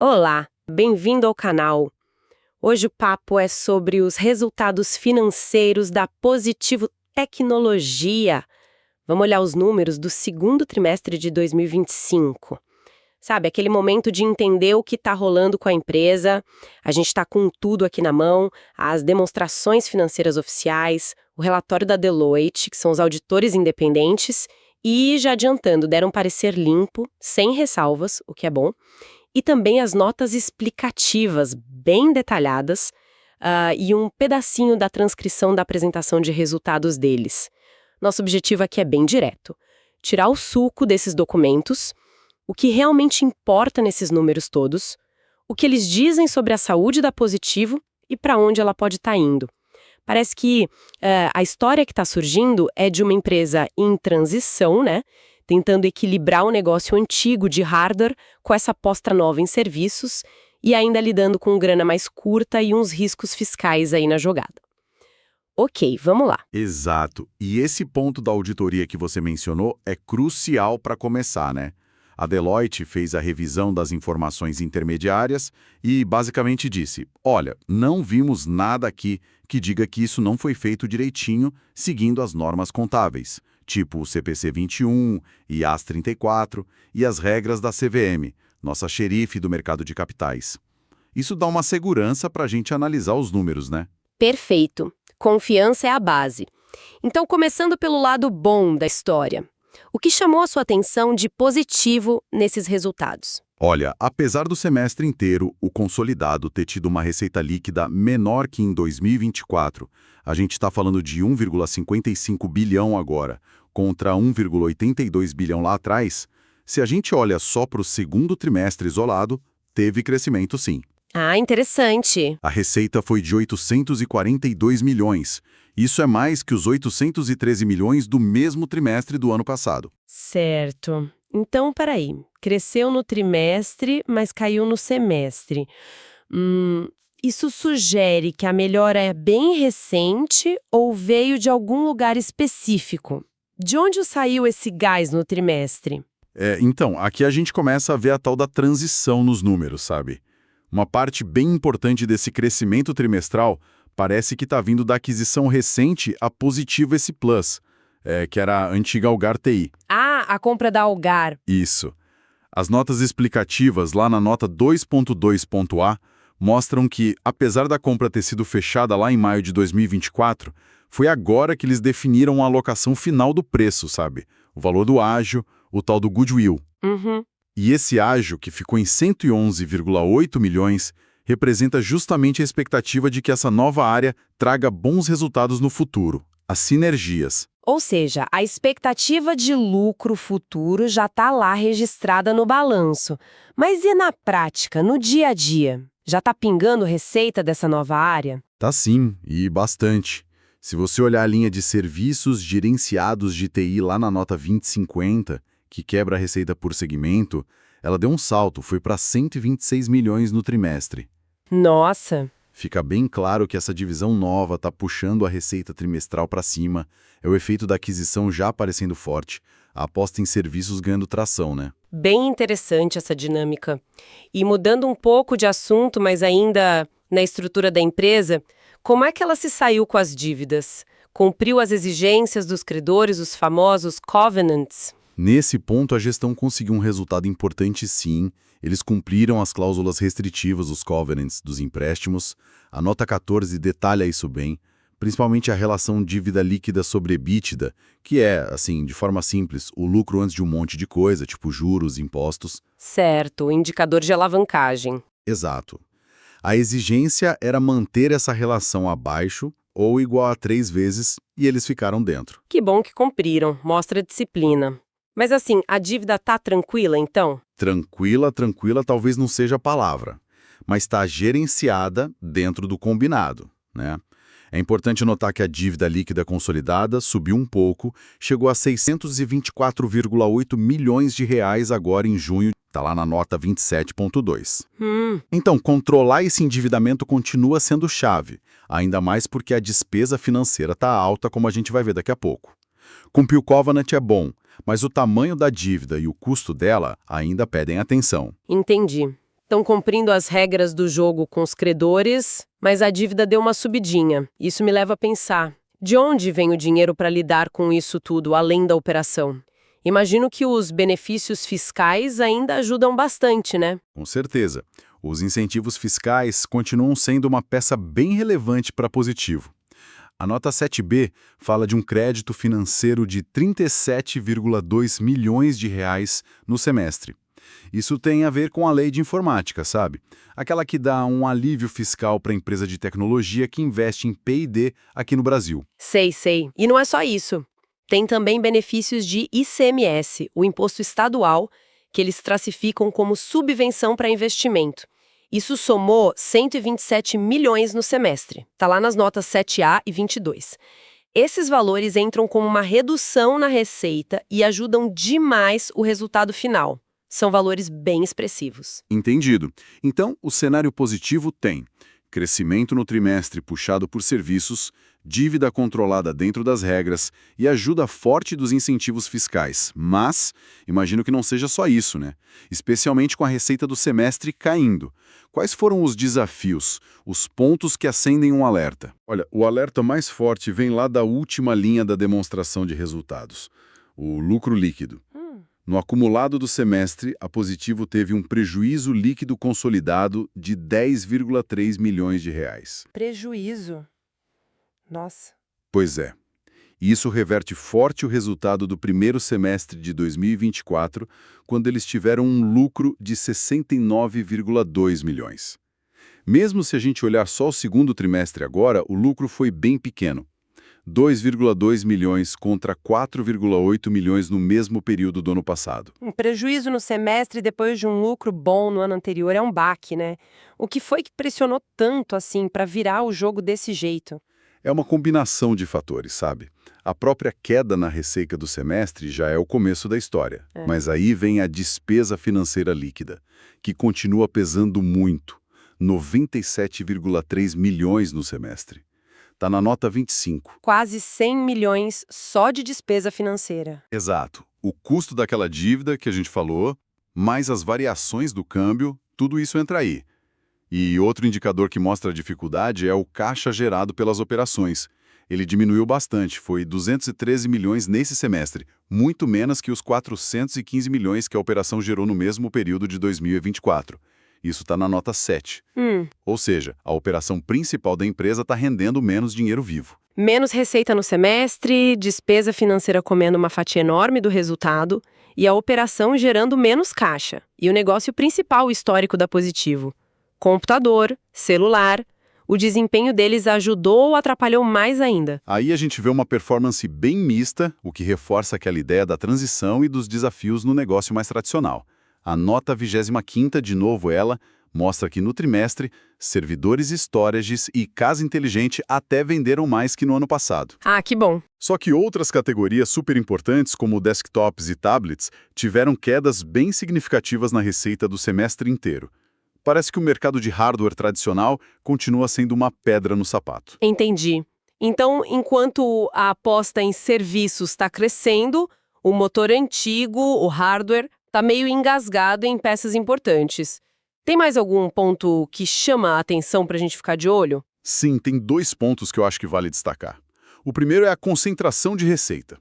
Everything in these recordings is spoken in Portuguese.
Olá, bem-vindo ao canal. Hoje o papo é sobre os resultados financeiros da Positivo Tecnologia. Vamos olhar os números do segundo trimestre de 2025. Sabe, aquele momento de entender o que está rolando com a empresa. A gente está com tudo aqui na mão, as demonstrações financeiras oficiais, o relatório da Deloitte, que são os auditores independentes, e, já adiantando, deram um parecer limpo, sem ressalvas, o que é bom, e também as notas explicativas, bem detalhadas, e um pedacinho da transcrição da apresentação de resultados deles. Nosso objetivo aqui é bem direto: tirar o suco desses documentos, o que realmente importa nesses números todos, o que eles dizem sobre a saúde da Positivo e para onde ela pode estar indo. Parece que a história que está surgindo é de uma empresa em transição, né? Tentando equilibrar o negócio antigo de hardware com essa aposta nova em serviços e ainda lidando com grana mais curta e uns riscos fiscais aí na jogada. Ok, vamos lá. Exato. E esse ponto da auditoria que você mencionou é crucial para começar, né? A Deloitte fez a revisão das informações intermediárias e basicamente disse: olha, não vimos nada aqui que diga que isso não foi feito direitinho, seguindo as normas contábeis, tipo o CPC 21, IAS 34 e as regras da CVM, nossa xerife do mercado de capitais. Isso dá uma segurança para a gente analisar os números, né? Perfeito. Confiança é a base. Então, começando pelo lado bom da história. O que chamou a sua atenção de positivo nesses resultados? Olha, apesar do semestre inteiro, o consolidado ter tido uma receita líquida menor que em 2024, a gente está falando de 1,55 bilhão agora, contra 1,82 bilhão lá atrás, se a gente olha só para o segundo trimestre isolado, teve crescimento sim. Ah, interessante. A receita foi de 842 milhões. Isso é mais que os 813 milhões do mesmo trimestre do ano passado. Certo. Então, peraí. Cresceu no trimestre, mas caiu no semestre. Isso sugere que a melhora é bem recente ou veio de algum lugar específico? De onde saiu esse gás no trimestre? Então, aqui a gente começa a ver a tal da transição nos números, sabe? Uma parte bem importante desse crescimento trimestral parece que está vindo da aquisição recente a Positivo S Plus, que era a antiga Algar TI. Ah, a compra da Algar. Isso. As notas explicativas lá na nota 2.2.A mostram que, apesar da compra ter sido fechada lá em maio de 2024, foi agora que eles definiram a alocação final do preço, sabe? O valor do ágio, o tal do goodwill. Uhum. E esse ágio, que ficou em 111,8 milhões, representa justamente a expectativa de que essa nova área traga bons resultados no futuro, as sinergias. Ou seja, a expectativa de lucro futuro já está lá registrada no balanço. Mas e na prática, no dia a dia? Já está pingando receita dessa nova área? Tá sim, e bastante. Se você olhar a linha de serviços gerenciados de TI lá na nota 2050, que quebra a receita por segmento, ela deu um salto, foi para 126 milhões no trimestre. Nossa! Fica bem claro que essa divisão nova está puxando a receita trimestral para cima, é o efeito da aquisição já aparecendo forte, a aposta em serviços ganhando tração, né? Bem interessante essa dinâmica. E mudando um pouco de assunto, mas ainda na estrutura da empresa, como é que ela se saiu com as dívidas? Cumpriu as exigências dos credores, os famosos covenants? Nesse ponto, a gestão conseguiu um resultado importante sim. Eles cumpriram as cláusulas restritivas, os covenants, dos empréstimos. A nota 14 detalha isso bem, principalmente a relação dívida líquida sobre EBITDA, que é, assim, de forma simples, o lucro antes de um monte de coisa, tipo juros, impostos. Certo, o indicador de alavancagem. Exato. A exigência era manter essa relação abaixo ou igual a 3 vezes, e eles ficaram dentro. Que bom que cumpriram, mostra disciplina. Mas assim, a dívida tá tranquila, então? Tranquila, tranquila talvez não seja a palavra, mas está gerenciada dentro do combinado, né? É importante notar que a dívida líquida consolidada subiu um pouco, chegou a 624,8 milhões de reais agora em junho, está lá na nota 27.2. Então, controlar esse endividamento continua sendo chave, ainda mais porque a despesa financeira está alta, como a gente vai ver daqui a pouco. Cumprir o covenant é bom, mas o tamanho da dívida e o custo dela ainda pedem atenção. Entendi. Estão cumprindo as regras do jogo com os credores, mas a dívida deu uma subidinha. Isso me leva a pensar, de onde vem o dinheiro para lidar com isso tudo, além da operação? Imagino que os benefícios fiscais ainda ajudam bastante, né? Com certeza. Os incentivos fiscais continuam sendo uma peça bem relevante para positivo. A nota 7B fala de um crédito financeiro de 37,2 milhões de reais no semestre. Isso tem a ver com a lei de informática, sabe? Aquela que dá um alívio fiscal para a empresa de tecnologia que investe em P&D aqui no Brasil. Sei. E não é só isso. Tem também benefícios de ICMS, o imposto estadual, que eles classificam como subvenção para investimento. Isso somou 127 milhões no semestre. Está lá nas notas 7A e 22. Esses valores entram como uma redução na receita e ajudam demais o resultado final. São valores bem expressivos. Entendido. Então, o cenário positivo tem crescimento no trimestre puxado por serviços, dívida controlada dentro das regras e ajuda forte dos incentivos fiscais. Mas, imagino que não seja só isso, né? Especialmente com a receita do semestre caindo. Quais foram os desafios, os pontos que acendem um alerta? Olha, o alerta mais forte vem lá da última linha da demonstração de resultados, o lucro líquido. No acumulado do semestre, a Positivo teve um prejuízo líquido consolidado de 10,3 milhões de reais. Prejuízo? Nossa. Pois é. E isso reverte forte o resultado do primeiro semestre de 2024, quando eles tiveram um lucro de 69,2 milhões. Mesmo se a gente olhar só o segundo trimestre agora, o lucro foi bem pequeno. 2,2 milhões contra 4,8 milhões no mesmo período do ano passado. Um prejuízo no semestre depois de um lucro bom no ano anterior é um baque, né? O que foi que pressionou tanto assim para virar o jogo desse jeito? É uma combinação de fatores, sabe? A própria queda na receita do semestre já é o começo da história. Mas aí vem a despesa financeira líquida, que continua pesando muito, 97,3 milhões no semestre. Está na nota 25. Quase 100 milhões só de despesa financeira. Exato. O custo daquela dívida que a gente falou, mais as variações do câmbio, tudo isso entra aí. E outro indicador que mostra a dificuldade é o caixa gerado pelas operações. Ele diminuiu bastante, foi 213 milhões nesse semestre, muito menos que os 415 milhões que a operação gerou no mesmo período de 2024. Isso está na nota 7. Ou seja, a operação principal da empresa está rendendo menos dinheiro vivo. Menos receita no semestre, despesa financeira comendo uma fatia enorme do resultado e a operação gerando menos caixa. E o negócio principal histórico da Positivo: computador, celular. O desempenho deles ajudou ou atrapalhou mais ainda? Aí a gente vê uma performance bem mista, o que reforça aquela ideia da transição e dos desafios no negócio mais tradicional. A nota 25ª, de novo ela, mostra que no trimestre, servidores storage e casa inteligente até venderam mais que no ano passado. Ah, que bom. Só que outras categorias super importantes, como desktops e tablets, tiveram quedas bem significativas na receita do semestre inteiro. Parece que o mercado de hardware tradicional continua sendo uma pedra no sapato. Entendi. Então, enquanto a aposta em serviços está crescendo, o motor antigo, o hardware, está meio engasgado em peças importantes. Tem mais algum ponto que chama a atenção para a gente ficar de olho? Sim, tem 2 pontos que eu acho que vale destacar. O primeiro é a concentração de receita.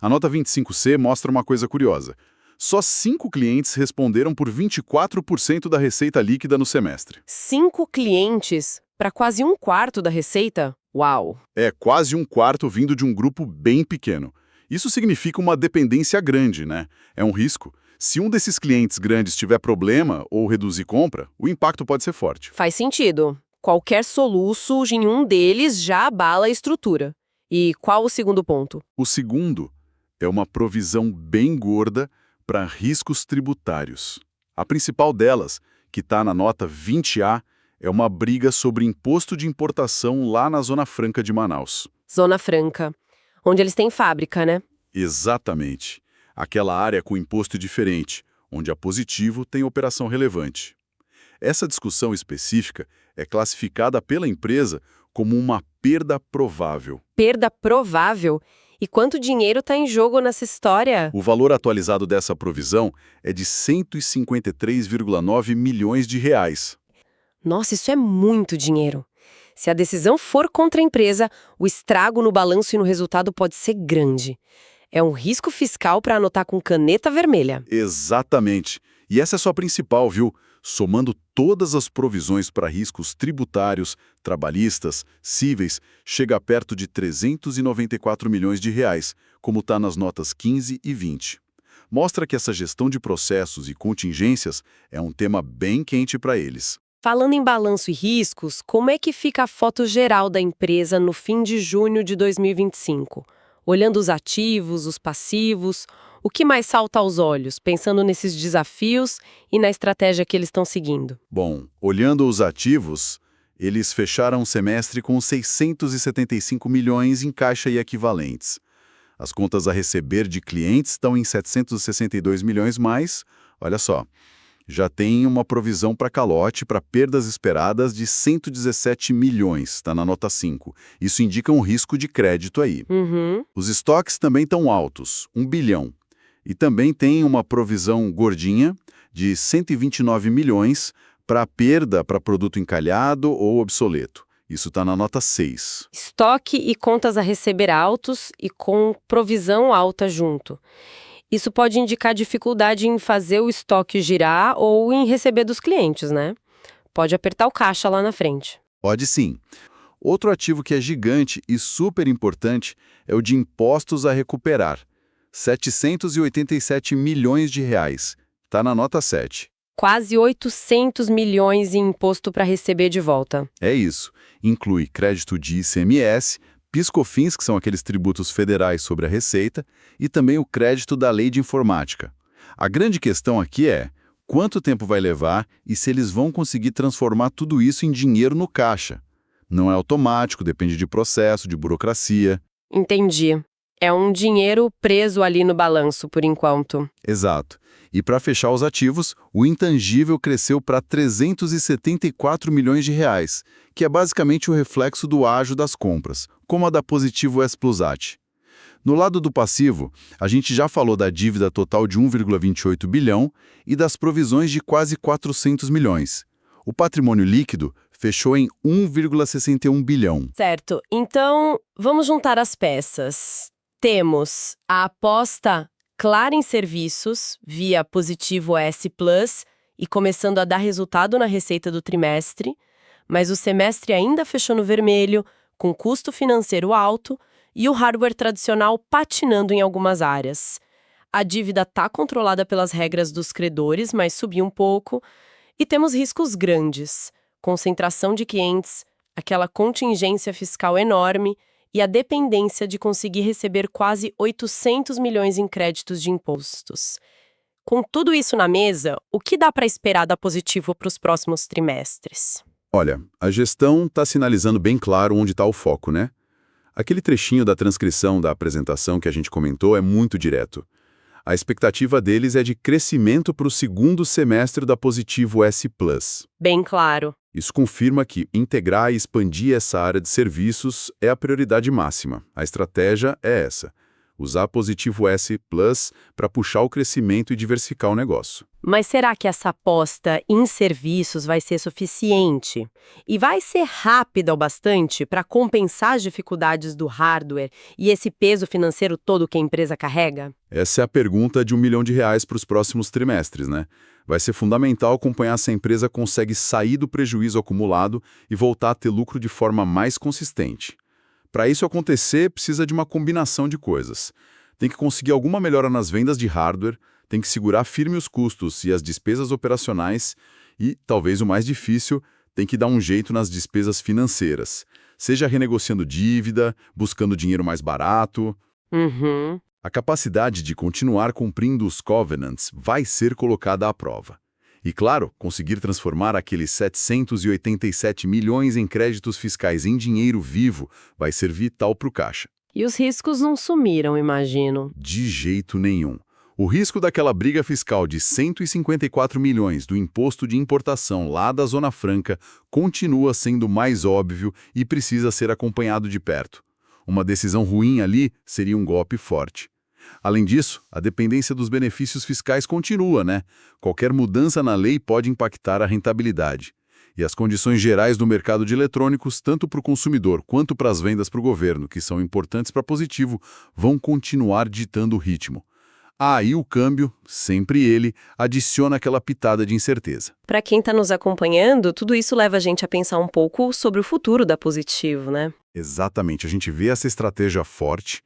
A nota 25C mostra uma coisa curiosa. Só 5 clientes responderam por 24% da receita líquida no semestre. 5 clientes para quase 1/4 da receita? Uau! É quase 1/4 vindo de um grupo bem pequeno. Isso significa uma dependência grande, né? É um risco. Se um desses clientes grandes tiver problema ou reduzir compra, o impacto pode ser forte. Faz sentido. Qualquer soluço em um deles já abala a estrutura. E qual o segundo ponto? O segundo é uma provisão bem gorda para riscos tributários. A principal delas, que está na nota 20A, é uma briga sobre imposto de importação lá na Zona Franca de Manaus. Zona Franca, onde eles têm fábrica, né? Exatamente. Aquela área com imposto diferente, onde a Positivo tem operação relevante. Essa discussão específica é classificada pela empresa como uma perda provável. Perda provável? E quanto dinheiro está em jogo nessa história? O valor atualizado dessa provisão é de 153,9 milhões de reais. Nossa, isso é muito dinheiro. Se a decisão for contra a empresa, o estrago no balanço e no resultado pode ser grande. É um risco fiscal para anotar com caneta vermelha. Exatamente. E essa é só a principal, viu? Somando todas as provisões para riscos tributários, trabalhistas, cíveis, chega perto de 394 milhões de reais, como está nas notas 15 e 20. Mostra que essa gestão de processos e contingências é um tema bem quente para eles. Falando em balanço e riscos, como é que fica a foto geral da empresa no fim de junho de 2025? Olhando os ativos, os passivos, o que mais salta aos olhos, pensando nesses desafios e na estratégia que eles estão seguindo? Bom, olhando os ativos, eles fecharam o semestre com 675 milhões em caixa e equivalentes. As contas a receber de clientes estão em 762 milhões mais, olha só. Já tem uma provisão para calote para perdas esperadas de 117 milhões, está na nota 5. Isso indica um risco de crédito aí. Os estoques também estão altos, 1 bilhão. E também tem uma provisão gordinha de 129 milhões para perda para produto encalhado ou obsoleto. Isso está na nota 6. Estoque e contas a receber altos e com provisão alta junto. Isso pode indicar dificuldade em fazer o estoque girar ou em receber dos clientes, né? Pode apertar o caixa lá na frente. Pode sim. Outro ativo que é gigante e super importante é o de impostos a recuperar. 787 milhões de reais. Está na nota 7. Quase 800 milhões em imposto para receber de volta. É isso. Inclui crédito de ICMS, PIS/COFINS, que são aqueles tributos federais sobre a receita, e também o crédito da lei de informática. A grande questão aqui é quanto tempo vai levar e se eles vão conseguir transformar tudo isso em dinheiro no caixa. Não é automático, depende de processo, de burocracia. Entendi. É um dinheiro preso ali no balanço, por enquanto. Exato. E para fechar os ativos, o intangível cresceu para 374 milhões de reais, que é basicamente o reflexo do ágio das compras, como a da Positivo S Plusat. No lado do passivo, a gente já falou da dívida total de 1,28 bilhão e das provisões de quase 400 milhões. O patrimônio líquido fechou em 1,61 bilhão. Certo. Então, vamos juntar as peças. Temos a aposta clara em serviços, via Positivo S Plus, e começando a dar resultado na receita do trimestre, mas o semestre ainda fechou no vermelho, com custo financeiro alto e o hardware tradicional patinando em algumas áreas. A dívida está controlada pelas regras dos credores, mas subiu um pouco, e temos riscos grandes, concentração de clientes, aquela contingência fiscal enorme, e a dependência de conseguir receber quase 800 milhões em créditos de impostos. Com tudo isso na mesa, o que dá para esperar da Positivo para os próximos trimestres? Olha, a gestão está sinalizando bem claro onde está o foco, né? Aquele trechinho da transcrição da apresentação que a gente comentou é muito direto. A expectativa deles é de crescimento para o segundo semestre da Positivo S Plus. Bem claro. Isso confirma que integrar e expandir essa área de serviços é a prioridade máxima. A estratégia é essa: usar Positivo S Plus para puxar o crescimento e diversificar o negócio. Mas será que essa aposta em serviços vai ser suficiente? E vai ser rápida o bastante para compensar as dificuldades do hardware e esse peso financeiro todo que a empresa carrega? Essa é a pergunta de R$1 milhão para os próximos trimestres, né? Vai ser fundamental acompanhar se a empresa consegue sair do prejuízo acumulado e voltar a ter lucro de forma mais consistente. Para isso acontecer, precisa de uma combinação de coisas. Tem que conseguir alguma melhora nas vendas de hardware, tem que segurar firme os custos e as despesas operacionais e, talvez o mais difícil, tem que dar um jeito nas despesas financeiras, seja renegociando dívida, buscando dinheiro mais barato. A capacidade de continuar cumprindo os covenants vai ser colocada à prova. E, claro, conseguir transformar aqueles 787 milhões em créditos fiscais em dinheiro vivo vai ser vital para o caixa. E os riscos não sumiram, imagino. De jeito nenhum. O risco daquela briga fiscal de 154 milhões do imposto de importação lá da Zona Franca continua sendo mais óbvio e precisa ser acompanhado de perto. Uma decisão ruim ali seria um golpe forte. Além disso, a dependência dos benefícios fiscais continua, né? Qualquer mudança na lei pode impactar a rentabilidade. E as condições gerais do mercado de eletrônicos, tanto para o consumidor quanto para as vendas para o governo, que são importantes para Positivo, vão continuar ditando o ritmo. Aí o câmbio, sempre ele, adiciona aquela pitada de incerteza. Para quem está nos acompanhando, tudo isso leva a gente a pensar um pouco sobre o futuro da Positivo, né? Exatamente, a gente vê essa estratégia forte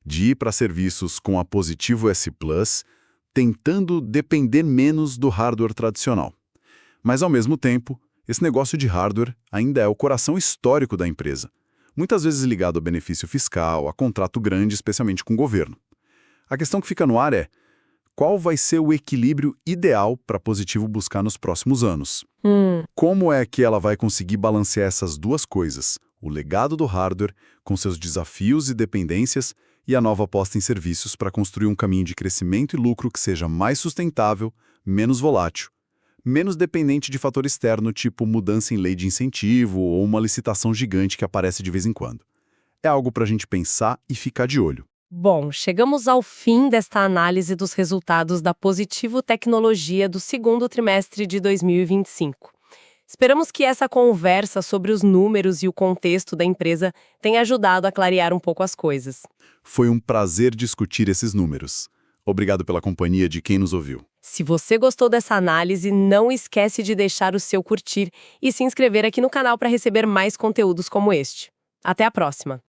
de ir para serviços com a Positivo S Plus, tentando depender menos do hardware tradicional. Mas, ao mesmo tempo, esse negócio de hardware ainda é o coração histórico da empresa, muitas vezes ligado a benefício fiscal, a contrato grande, especialmente com o governo. A questão que fica no ar é: qual vai ser o equilíbrio ideal para Positivo buscar nos próximos anos? Como é que ela vai conseguir balancear essas duas coisas, o legado do hardware, com seus desafios e dependências, e a nova aposta em serviços para construir um caminho de crescimento e lucro que seja mais sustentável, menos volátil, menos dependente de fator externo, tipo mudança em lei de incentivo ou uma licitação gigante que aparece de vez em quando? É algo para a gente pensar e ficar de olho. Bom, chegamos ao fim desta análise dos resultados da Positivo Tecnologia do segundo trimestre de 2025. Esperamos que essa conversa sobre os números e o contexto da empresa tenha ajudado a clarear um pouco as coisas. Foi um prazer discutir esses números. Obrigado pela companhia de quem nos ouviu. Se você gostou dessa análise, não esquece de deixar o seu curtir e se inscrever aqui no canal para receber mais conteúdos como este. Até a próxima!